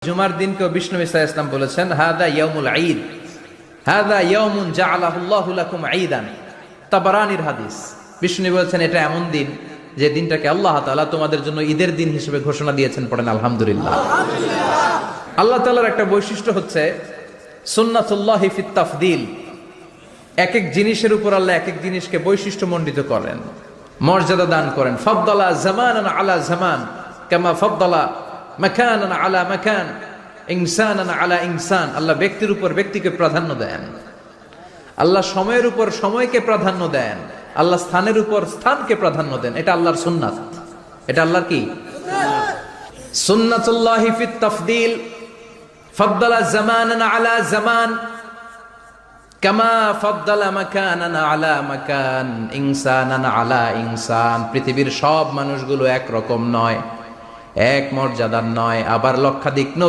জুমার দিনকে বিষ্ণু ঈসা ইসলাম বলেছেন হাদা ইয়াউমুল ঈদ, হাদা ইয়াউমুন জাআলাহুল্লাহু লাকুম ঈদান। তাবারানীর হাদিস। বিষ্ণু বলেছেন এটা এমন দিন যে দিনটাকে আল্লাহ তাআলা তোমাদের জন্য ঈদের দিন হিসেবে ঘোষণা দিয়েছেন। পড়েন আলহামদুলিল্লাহ। আল্লাহ তাআলার একটা বৈশিষ্ট্য হচ্ছে সুন্নাতুল্লাহি ফিত তাফদীল। এক এক জিনিসের উপর আল্লাহ এক এক জিনিসকে বৈশিষ্ট্যমণ্ডিত করেন, মর্যাদা দান করেন। ফাদ্দালা জামানান আলা জামান কামা ফাদ্দালা মাকানান আলা মাকান, ইনসানান আলা ইনসান। আল্লাহ ব্যক্তির উপর ব্যক্তিকে প্রাধান্য দেন, আল্লাহ সময়ের উপর সময়কে প্রাধান্য দেন, আল্লাহ স্থানের উপর স্থানকে প্রাধান্য দেন। এটা আল্লাহর সুন্নাত। এটা আল্লাহর কি সুন্নাতুল্লাহি ফিত তাফদীল। ফাদ্দালা জামানান আলা জামান কামা ফাদ্দালা মাকানান আলা মাকান, ইনসানান আলা ইনসান। পৃথিবীর সব মানুষগুলো এক রকম নয়, এক মর্যাদার নয়, আবার লক্ষাধিক নবী